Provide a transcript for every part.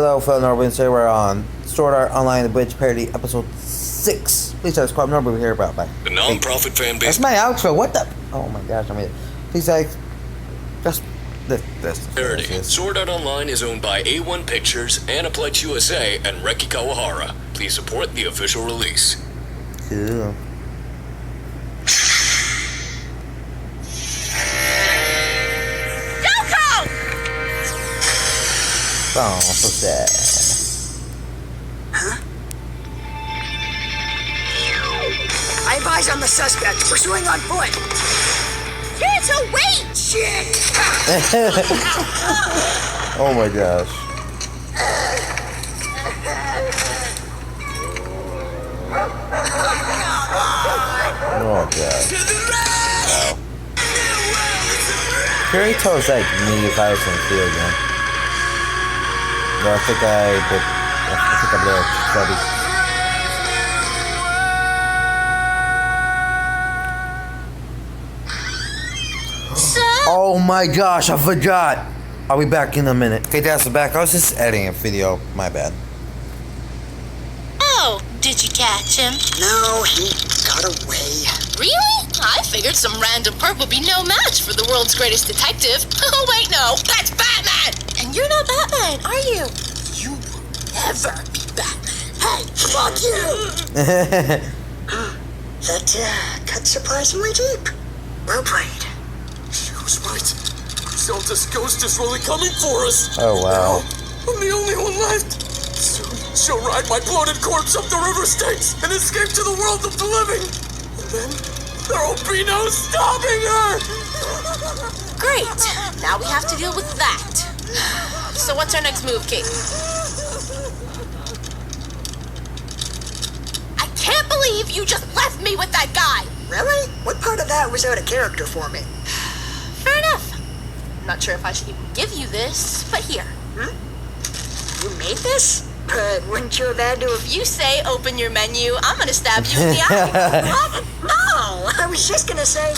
Hello, fellow Norwood, today we're on Sword Art Online Abridged Parody Episode 6. Please subscribe, Norwood, we're here about by. The non-profit fan base. That's my outro, what the? Oh my gosh, I mean, please like, just this. Parody. Sword Art Online is owned by A1 Pictures, Aniplex USA, and Reki Kawahara. Please support the official release. Cool. Oh, so sad. Huh? I advise on the suspect. Pursuing on foot. Kirito, wait! Shit! Oh my gosh. Oh god. Wow. Kirito's like me if I was in the field again. No, I think I'm there. Sorry. Oh my gosh, I forgot. I'll be back in a minute. Okay, that's the back. I was just editing a video. My bad. Oh, did you catch him? No, he got away. Really? I figured some random perp would be no match for the world's greatest detective. Oh, wait, no. That's Batman! And you're not Batman, are you? You will never be Batman. Hey, fuck you! That cut surprisingly deep. Well played. She was right. Griselda's ghost is really coming for us. Oh, wow. Now, I'm the only one left. Soon, she'll ride my bloated corpse up the river Styx and escape to the world of the living. And then, there'll be no stopping her. Great. Now we have to deal with that. So what's our next move, King? I can't believe you just left me with that guy. Really? What part of that was out of character for me? Fair enough. I'm not sure if I should even give you this, but here. You made this? But wouldn't you have had to have... If you say open your menu, I'm gonna stab you in the eye. What? No! I was just gonna say...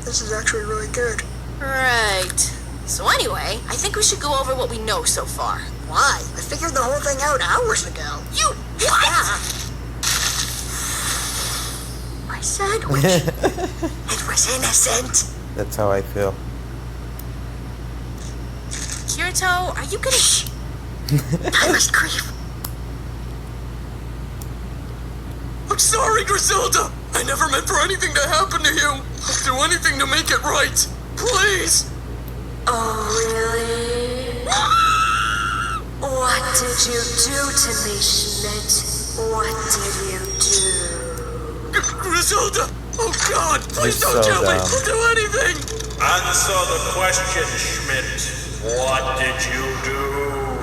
This is actually really good. Right. So anyway, I think we should go over what we know so far. Why? I figured the whole thing out hours ago. You what? Yeah. My sandwich. It was innocent. That's how I feel. Kirito, are you gonna... I must grieve. I'm sorry, Griselda. I never meant for anything to happen to you. I'll do anything to make it right. Please. Oh, really? What did you do to me, Schmidt? What did you do? Griselda! Oh God! Please You're don't so kill me! dumb. I'll do anything! Answer the question, Schmidt. What did you do?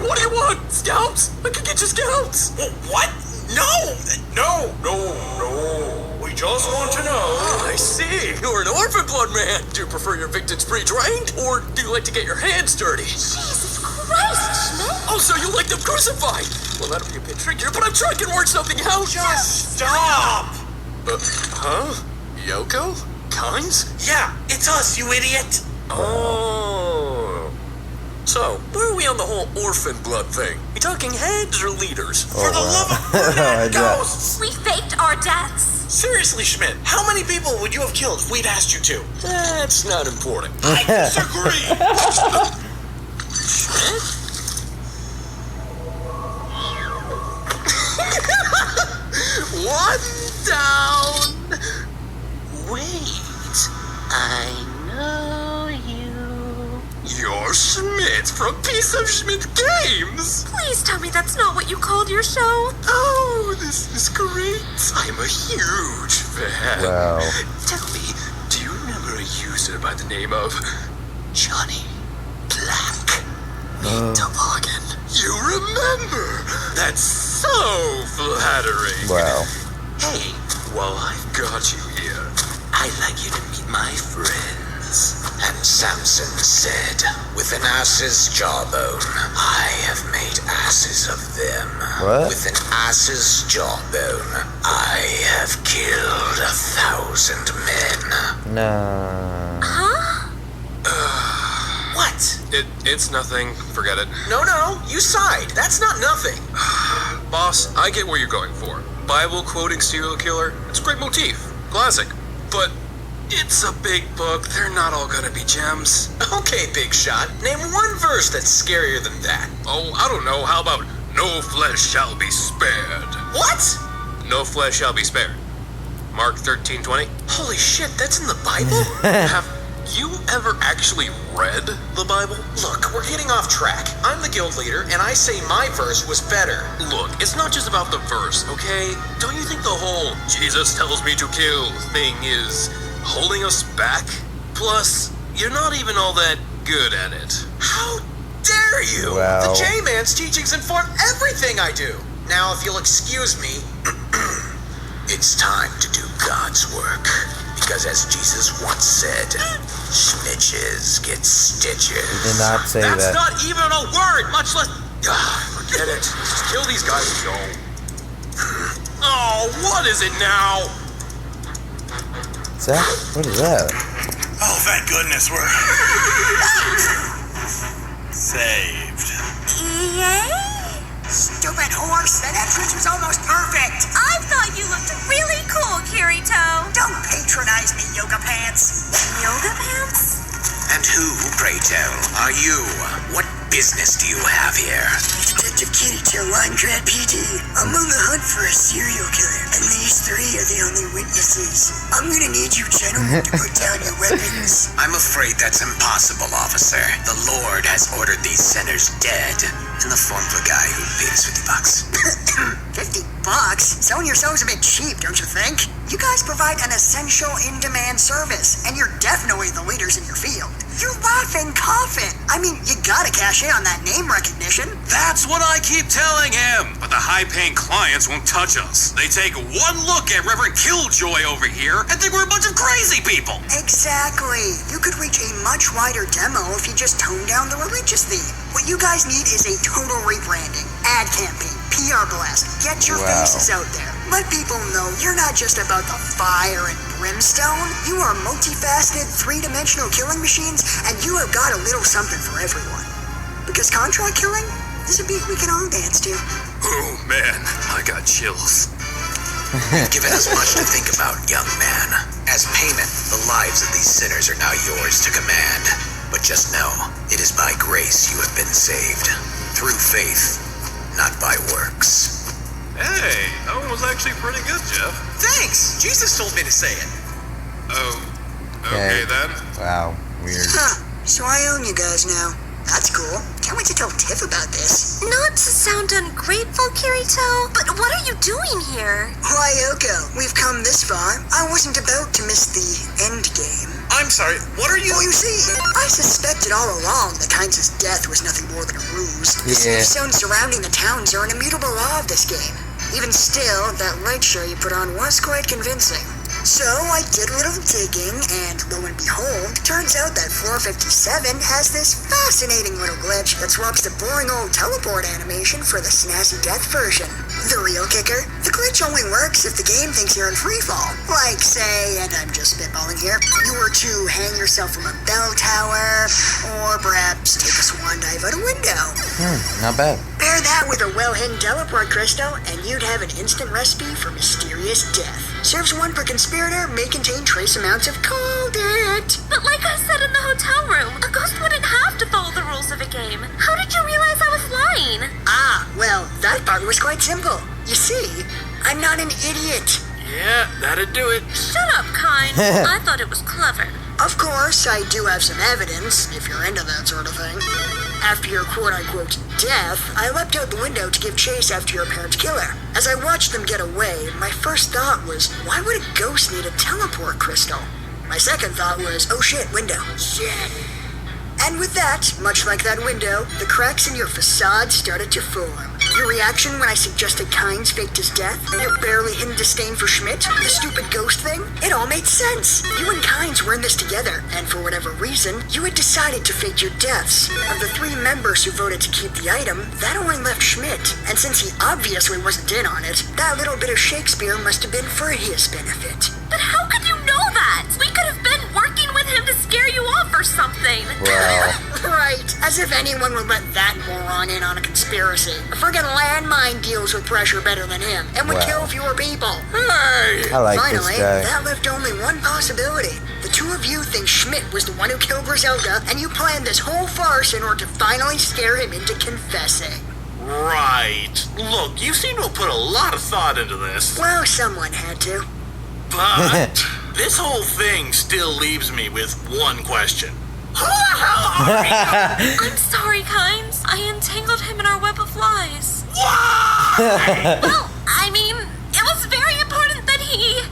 What do you want? Scouts? I can get you scouts! What? No! No. We just want to know. Oh, I see. You're an orphan blood man. Do you prefer your victims pre-trained? Or do you like to get your hands dirty? Jesus Christ, Schmidt! Oh, so you like them crucified? Well, that'll be a bit trickier, but I'm sure I can work something out. Just stop! Huh? Yoko? Kynes? Yeah, it's us, you idiot! Oh. So, where are we on the whole orphan blood thing? We talking heads or leaders? For the love of Bernard Ghosts! We faked our deaths. Seriously, Schmidt, how many people would you have killed if we'd asked you to? That's not important. I disagree! Schmidt? One down. Wait, I know you. You're Schmidt from Piece of Schmidt Games. Please tell me that's not what you called your show. Oh, this is great. I'm a huge fan. Wow. Tell me, do you remember a user by the name of Johnny Black? Toboggan. You remember? That's so flattering. Wow. Hey, while I've got you here, I'd like you to meet my friends. And Samson said, with an ass's jawbone, I have made asses of them. What? With an ass's jawbone, I have killed 1,000 men. No. Huh? What? It's nothing. Forget it. No, you sighed. That's not nothing. Boss, I get where you're going for. Bible quoting serial killer, it's a great motif. Classic. But it's a big book. They're not all gonna be gems. Okay, big shot. Name one verse that's scarier than that. Oh, I don't know. How about no flesh shall be spared? What? No flesh shall be spared. Mark 13:20. Holy shit, that's in the Bible? Have you ever actually read the Bible? Look, we're getting off track. I'm the guild leader, and I say my verse was better. Look, it's not just about the verse, okay? Don't you think the whole Jesus tells me to kill thing is holding us back? Plus, you're not even all that good at it. How dare you? Wow. The J-Man's teachings inform everything I do. Now, if you'll excuse me, It's time to do God's work. Because as Jesus once said, snitches get stitches. He did not say That's that. not even a word, much less... Forget it. Just kill these guys and go. Oh, what is it now? Is that? What is that? Oh, thank goodness we're... saved. Yay! Stupid horse, that entrance was almost perfect. I thought you looked really cool, Kirito. Don't patronize me, Yoga Pants. Yoga Pants? And who, pray tell, are you? What business do you have here? Detective Kirito, I'm Grad PD. I'm on the hunt for a serial killer, and these three are the only witnesses. I'm gonna need you gentlemen to put down your weapons. I'm afraid that's impossible, officer. The Lord has ordered these sinners dead in the form of a guy who paid us $50. $50? Selling yourselves a bit cheap, don't you think? You guys provide an essential in-demand service, and you're definitely the leaders in your field. You're laughing coffin. I mean, you gotta cash in on that name recognition. That's what I keep telling him. But the high-paying clients won't touch us. They take one look at Reverend Killjoy over here and think we're a bunch of crazy people. Exactly. You could reach a much wider demo if you just tone down the religious theme. What you guys need is a total rebranding, ad campaign, PR blast. Get your faces out there. Let people know you're not just about the fire and brimstone. You are multifaceted, three-dimensional killing machines, and you have got a little something for everyone. Because contract killing is a beat we can all dance to. Oh, man. I got chills. Given us much to think about, young man. As payment, the lives of these sinners are now yours to command. But just know, it is by grace you have been saved. Through faith, not by works. Hey, that one was actually pretty good, Jeff. thanks. Jesus told me to say it. Oh, okay then. Wow, weird. Huh. So I own you guys now. That's cool. Can't wait to tell Tiff about this. Not to sound ungrateful, Kirito, but what are you doing here? Why, Yoko, we've come this far. I wasn't about to miss the end game. I'm sorry, what are you... Well, you see, I suspected all along that Kynes' death was nothing more than a ruse. The safe zones surrounding the towns are an immutable law of this game. Even still, that light show you put on was quite convincing. So I did a little digging, and lo and behold, turns out that floor 57 has this fascinating little glitch that swaps the boring old teleport animation for the snazzy death version. The real kicker, the glitch only works if the game thinks you're in freefall. Like, say, and I'm just spitballing here, you were to hang yourself from a bell tower, or perhaps take a swan dive out a window. Not bad. Pair that with a well-hidden teleport crystal, and you'd have an instant recipe for mysterious death. Serves one per conspirator, may contain trace amounts of called it. But like I said in the hotel room, a ghost wouldn't have to follow the rules of a game. How did you realize I was lying? Ah, well, that part was quite simple. You see, I'm not an idiot. Yeah, that'd do it. Shut up, Kyne. I thought it was clever. Of course, I do have some evidence, if you're into that sort of thing. After your quote-unquote death, I leapt out the window to give chase after your apparent killer. As I watched them get away, my first thought was, why would a ghost need a teleport crystal? My second thought was, oh shit, window. Shit. And with that, much like that window, the cracks in your facade started to form. Your reaction when I suggested Kynes faked his death, your barely hidden disdain for Schmidt, the stupid ghost thing, it all made sense. You and Kynes were in this together, and for whatever reason, you had decided to fake your deaths. Of the 3 members who voted to keep the item, that only left Schmidt, and since he obviously wasn't in on it, that little bit of Shakespeare must have been for his benefit. But how could you know that? We could have been working with him to scare you off or something. Wow. Right. As if anyone would let that moron in on a conspiracy. A friggin' landmine deals with pressure better than him, and would kill fewer people. Hey! I like Finally, this guy. that left only one possibility. The two of you think Schmidt was the one who killed Griselda, and you planned this whole farce in order to finally scare him into confessing. Right. Look, you seem to have put a lot of thought into this. Well, someone had to. But this whole thing still leaves me with one question. Who the hell are you? I'm sorry, Kynes. I entangled him in our web of lies. Why? Well, I mean, it was very important that he...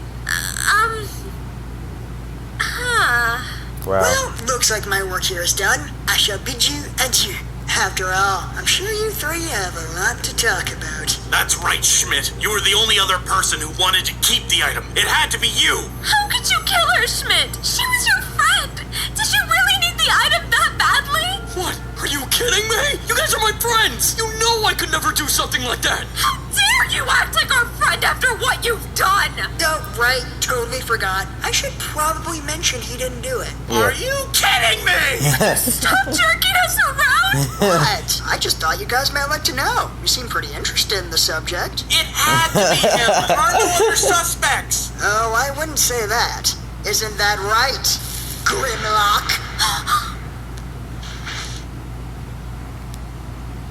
Wow. Well, looks like my work here is done. I shall bid you adieu. After all, I'm sure you three have a lot to talk about. That's right, Schmidt. You were the only other person who wanted to keep the item. It had to be you. How could you kill her, Schmidt? She was your friend. Did you really need the item that badly? What? Are you kidding me? You guys are my friends. You know I could never do something like that. How dare you act like our friend after what you've done? Oh, right, totally forgot. I should probably mention he didn't do it. Are you kidding me? Stop jerking us around! What? I just thought you guys might like to know. You seem pretty interested in the subject. It had to be him. There are no other suspects. Oh, I wouldn't say that. Isn't that right, Grimlock?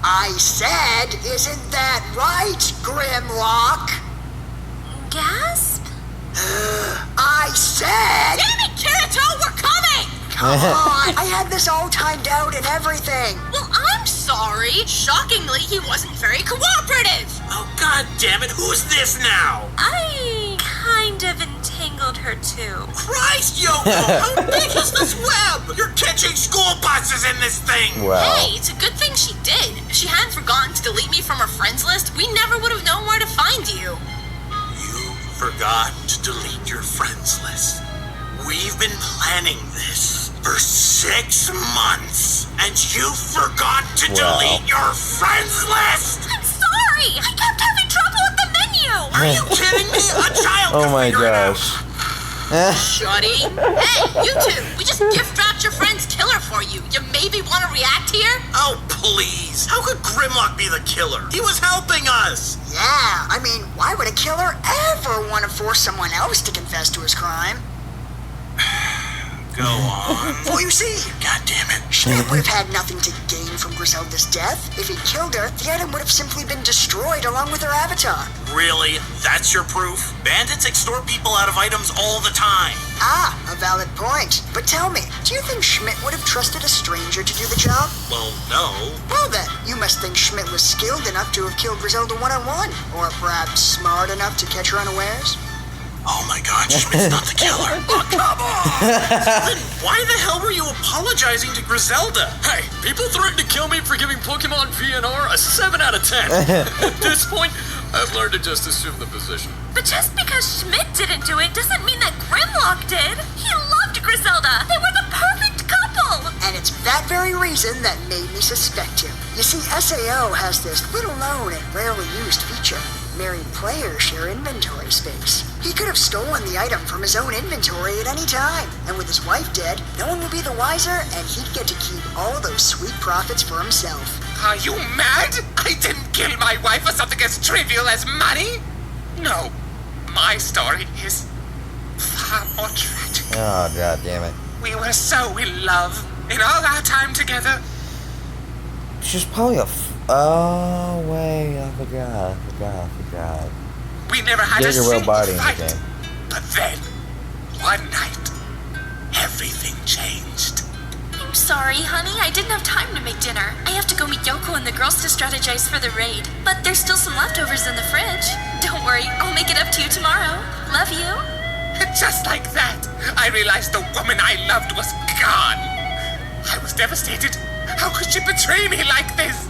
I said, isn't that right, Grimlock? Gasp? I said... Damn it, Kirito, we're coming! Come on, I had this all timed out and everything. Well, I'm sorry. Shockingly, he wasn't very cooperative. Oh, god damn it. Who's this now? I kind of entangled her too. Christ, Yoko! How big is this web? You're catching school buses in this thing! Wow. Hey, it's a good thing she did. If she hadn't forgotten to delete me from her friends list, we never would have known where to find you. You forgot to delete your friends list. We've been planning this for 6 months, and you forgot to delete your friends list? I'm sorry! I kept having trouble with the menu! Are you kidding me? A child Oh could my figure it out. gosh. Shuddy. Hey, you two, we just gift wrapped your friend's killer for you. You maybe want to react here? Oh, please. How could Grimlock be the killer? He was helping us. Yeah, I mean, why would a killer ever want to force someone else to confess to his crime? Go on. Well, you see, God damn it. Schmidt would have had nothing to gain from Griselda's death. If he killed her, the item would have simply been destroyed along with her avatar. Really? That's your proof? Bandits extort people out of items all the time. Ah, a valid point. But tell me, do you think Schmidt would have trusted a stranger to do the job? Well, no. Well then, you must think Schmidt was skilled enough to have killed Griselda one-on-one. Or perhaps smart enough to catch her unawares? Oh my god, Schmidt's not the killer. Oh, come on! Then why the hell were you apologizing to Griselda? Hey, people threaten to kill me for giving Pokemon VNR a 7 out of 10. At this point, I've learned to just assume the position. But just because Schmidt didn't do it doesn't mean that Grimlock did. He loved Griselda. They were the perfect couple. And it's that very reason that made me suspect him. You see, SAO has this little known and rarely used feature. Married players share inventory space. He could have stolen the item from his own inventory at any time. And with his wife dead, no one would be the wiser, and he'd get to keep all those sweet profits for himself. Are you mad? I didn't kill my wife for something as trivial as money. No, my story is far more tragic. Oh, god damn it. We were so in love in all our time together. She's probably a oh, wait, I forgot. We never had There's a a real single body in the fight. game. But then, one night, everything changed. I'm sorry, honey. I didn't have time to make dinner. I have to go meet Yoko and the girls to strategize for the raid. But there's still some leftovers in the fridge. Don't worry, I'll make it up to you tomorrow. Love you. Just like that, I realized the woman I loved was gone. I was devastated. How could she betray me like this?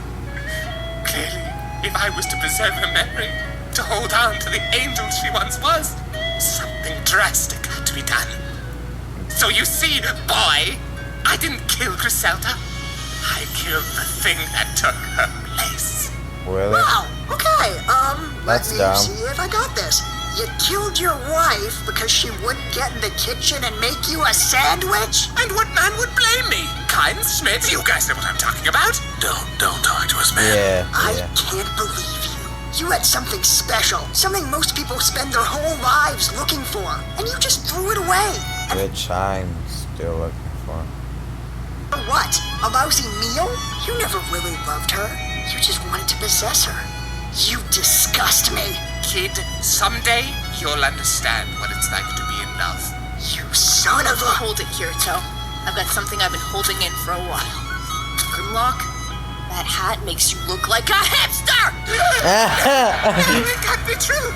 Clearly, if I was to preserve her memory, to hold on to the angel she once was, something drastic had to be done. So you see, boy, I didn't kill Griselda. I killed the thing that took her place. Really? Wow, okay, let That's me dumb. see if I got this. You killed your wife because she wouldn't get in the kitchen and make you a sandwich? And what man would blame me? Heinz, Schmidt, you guys know what I'm talking about. Don't talk to us, man. Yeah. I can't believe you. You had something special, something most people spend their whole lives looking for, and you just threw it away. Which I'm still looking for. For what? A lousy meal? You never really loved her. You just wanted to possess her. You disgust me. Kid, someday you'll understand what it's like to be in love. You son of a... Hold it, Kirito. I've got something I've been holding in for a while. Grimlock, that hat makes you look like a hipster! It can't be true.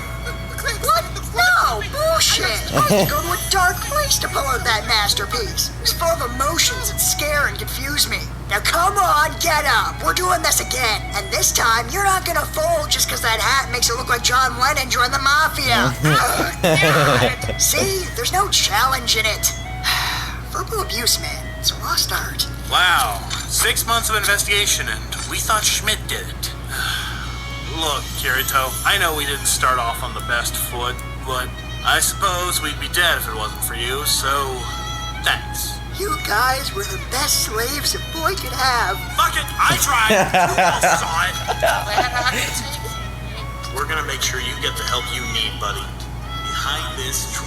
What? No, bullshit. I had to go to a dark place to pull out that masterpiece. It was full of emotions that scare and confuse me. Now come on, get up. We're doing this again. And this time, you're not gonna fold just because that hat makes it look like John Lennon joined the mafia. See? There's no challenge in it. Verbal abuse, man. It's a lost art. Wow, 6 months of investigation, and we thought Schmidt did it. Look, Kirito, I know we didn't start off on the best foot, but I suppose we'd be dead if it wasn't for you, so thanks. You guys were the best slaves a boy could have. Fuck it, I tried. Who else saw it? We're gonna make sure you get the help you need, buddy. Behind this tree.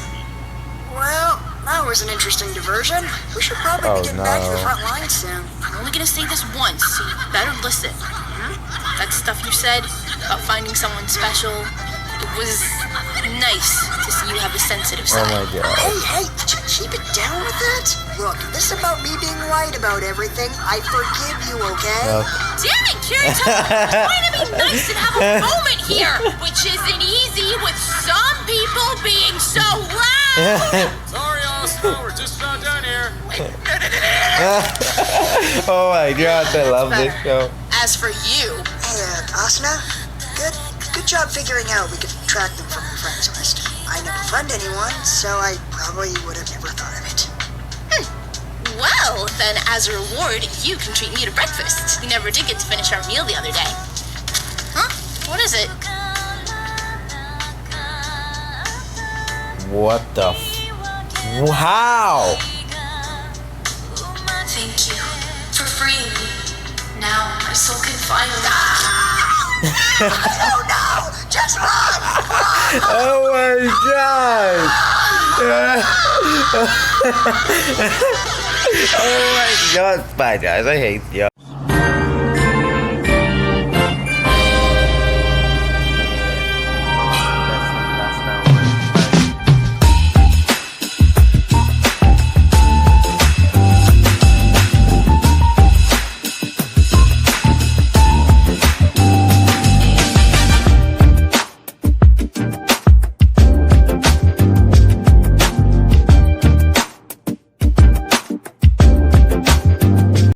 Well, that was an interesting diversion. We should probably be getting back to the front lines soon. I'm only gonna say this once, so you better listen. That stuff you said about finding someone special, it was nice to see you have a sensitive Oh side. my god. Hey, keep it down with that. Look, this is about me being right about everything. I forgive you, okay? Damn it, Kirito! I'm trying to be nice and have a moment here, which isn't easy with some people being so loud! Sorry, Oscar, we're just about done here. Oh my god, I love this show. As for you, Hey, Asuna, good job figuring out we could track them from your friends list. I never friend anyone, so I probably would have never thought of it. well, then as a reward, you can treat me to breakfast. We never did get to finish our meal the other day. Huh? What is it? What the Wow! Thank you for freeing me. Now my soul can finally. Oh no! Just run! Oh my god! Oh my god! Bye guys, I hate you.